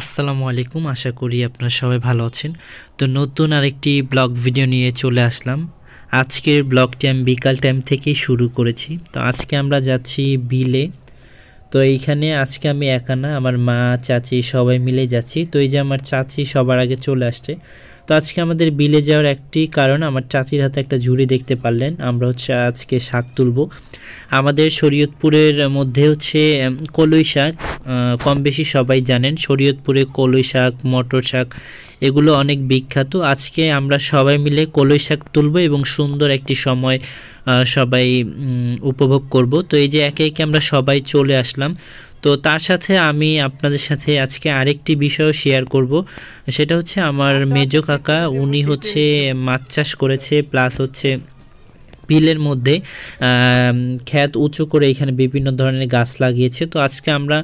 আসসালামু আলাইকুম। আশা করি আপনারা সবাই ভালো আছেন। তো নতুন আরেকটি ব্লগ ভিডিও নিয়ে চলে আসলাম। আজকের ব্লগটি আমি বিকাল টাইম থেকেই শুরু করেছি। তো আজকে আমরা যাচ্ছি বিলে। তো এইখানে আজকে আমি একা না, আমার মা চাচি সবাই মিলে যাচ্ছি। তো এই যে আমার চাচি সবার আগে চলে আসছে। তো আজকে আমাদের বিলে যাওয়ার একটি কারণ, আমার চাচির হাতে একটা ঝুড়ি দেখতে পারলেন। আমরা আজকে শাক তুলব। আমাদের শরীয়তপুরের মধ্যে কলই শাক, কম বেশি সবাই জানেন শরীয়তপুরে কলই শাক, মটর শাক এগুলো অনেক বিখ্যাত। আজকে আমরা সবাই মিলে কলই শাক তুলব এবং সুন্দর একটি সময় সবাই উপভোগ করব। তো এই যে একে একে আমরা সবাই চলে আসলাম। তো তার সাথে আমি আপনাদের সাথে আজকে আরেকটি বিষয় শেয়ার করব। সেটা হচ্ছে আমার মেজো কাকা, উনি মাছ চাষ করেছে, প্লাস বিলের মধ্যে ক্ষেত উঁচু করে এখানে বিভিন্ন ধরনের গাছ লাগিয়েছে। তো আজকে আমরা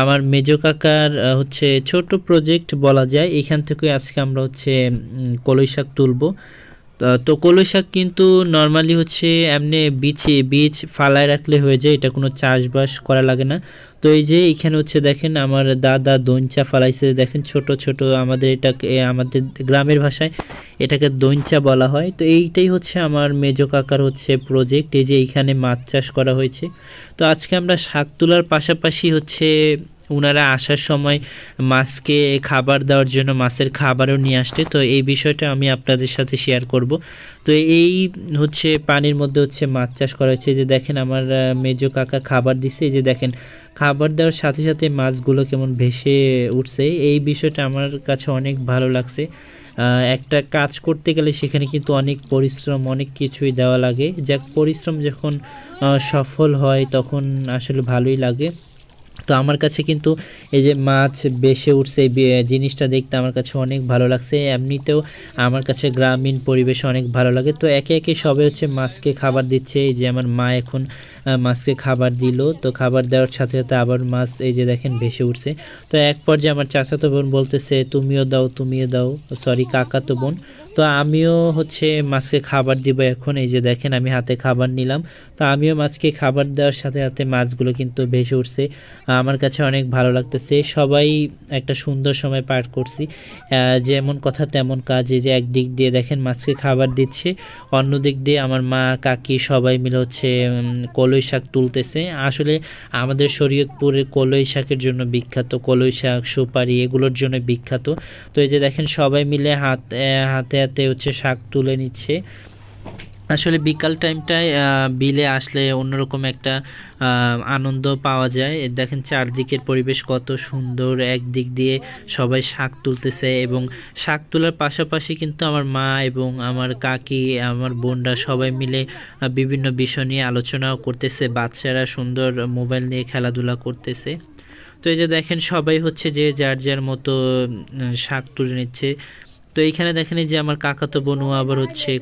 আমার মেজো কাকার ছোট প্রজেক্ট বলা যায়, এখান থেকে আজকে আমরা কলই শাক তুলব। তো কলই শাক কিন্তু নর্মালি এমনি বীজ ফালায় রাখলে হয়ে যায়, এটা কোনো চাষবাস করা লাগে না। তো এই যে এখানে দেখেন আমার দাদা দইঞ্চা ফালাইছে, দেখেন ছোট ছোট, আমাদের গ্রামের ভাষায় এটাকে দইঞ্চা বলা হয়। তো এইটাই আমার মেজো কাকার প্রজেক্ট। এই যে এইখানে মাছ চাষ করা হয়েছে। তো আজকে আমরা শাক তোলার পাশাপাশি ওনারা আসার সময় মাছকে খাবার দেওয়ার জন্য মাছের খাবারও নিয়ে আসছে। তো এই বিষয়টা আমি আপনাদের সাথে শেয়ার করব। তো এই পানির মধ্যে মাছ চাষ করা হয়েছে। যে দেখেন আমার মেজো কাকা খাবার দিচ্ছে, এই যে দেখেন খাবার দেওয়ার সাথে সাথে মাছগুলো কেমন ভেসে উঠছে। এই বিষয়টা আমার কাছে অনেক ভালো লাগছে। একটা কাজ করতে গেলে সেখানে কিন্তু অনেক পরিশ্রম, অনেক কিছুই দেওয়া লাগে। যাক, পরিশ্রম যখন সফল হয় তখন আসলে ভালোই লাগে। তো আমার কাছে কিন্তু এই যে মাছ বেশে উঠছে, এই জিনিসটা দেখতে আমার কাছে অনেক ভালো লাগছে। এমনিতেও আমার কাছে গ্রামীণ পরিবেশ অনেক ভালো লাগে। তো একে একে সবাই মাছকে খাবার দিচ্ছে। এই যে আমার মা এখন মাছকে খাবার দিল। তো খাবার দেওয়ার সাথে সাথে আবার মাছ এই যে দেখেন ভেসে উঠছে। তো এক পর্যায়ে আমার চাচাতো বোন বলতেছে তুমিও দাও, তুমিও দাও, সরি কাকাতো বোন। তো আমিও মাছকে খাবার দিব এখন। এই যে দেখেন আমি হাতে খাবার নিলাম। তো আমিও মাছকে খাবার দেওয়ার সাথে সাথে মাছগুলো কিন্তু ভেসে উঠছে। আমার কাছে অনেক ভালো লাগতেছে। সবাই একটা সুন্দর সময় পার করছি। যেমন কথা তেমন কাজ। এই যে একদিক দিয়ে দেখেন মাছকে খাবার দিচ্ছে, অন্য দিক দিয়ে আমার মা কাকি সবাই মিলে কলই শাক তুলতেছে। আসলে আমাদের শরীয়তপুরে কলই শাকের জন্য বিখ্যাত, কলই শাক, সুপারি এগুলোর জন্য বিখ্যাত। তো এই যে দেখেন সবাই মিলে হাতে হাতে শাক তুলে নিচ্ছে। আসলে বিকাল টাইমটায় বিলে আসলে অন্যরকম একটা আনন্দ পাওয়া যায়। দেখেন চারদিকের পরিবেশ কত সুন্দর, একদিক দিয়ে সবাই শাক তুলতেছে এবং শাক তোলার পাশাপাশি কিন্তু আমার মা এবং আমার কাকি, আমার বোনরা সবাই মিলে বিভিন্ন বিষয় নিয়ে আলোচনাও করতেছে। বাচ্চারা সুন্দর মোবাইল নিয়ে খেলাধুলা করতেছে। তো এই যে দেখেন সবাই যে যার যার মতো শাক তুলে নিচ্ছে। তো এইখানে দেখেন এই যে আমার কাকাতো বোনও আবার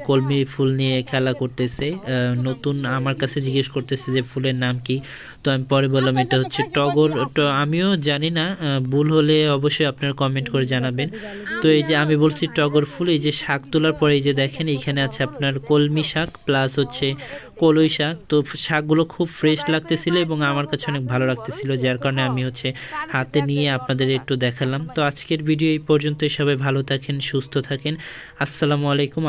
কলমি ফুল নিয়ে খেলা করতেছে। নতুন আমার কাছে জিজ্ঞেস করতেছে যে ফুলের নাম কি। তো আমি পরে বললাম এটা টগর। তো আমিও জানি না, ভুল হলে অবশ্যই আপনারা কমেন্ট করে জানাবেন। তো এই যে আমি বলছি টগর ফুল। এই যে শাক তোলার পরে এই যে দেখেন এখানে আছে আপনার কলমি শাক প্লাস কলই শাক। তো শাকগুলো খুব ফ্রেশ লাগতেছিল এবং আমার কাছে অনেক ভালো লাগতেছিল, যার কারণে আমি হাতে নিয়ে আপনাদের একটু দেখালাম। তো আজকের ভিডিও এই পর্যন্তই। সবাই ভালো থাকেন, সুস্থ থাকেন। আসসালামু আলাইকুম।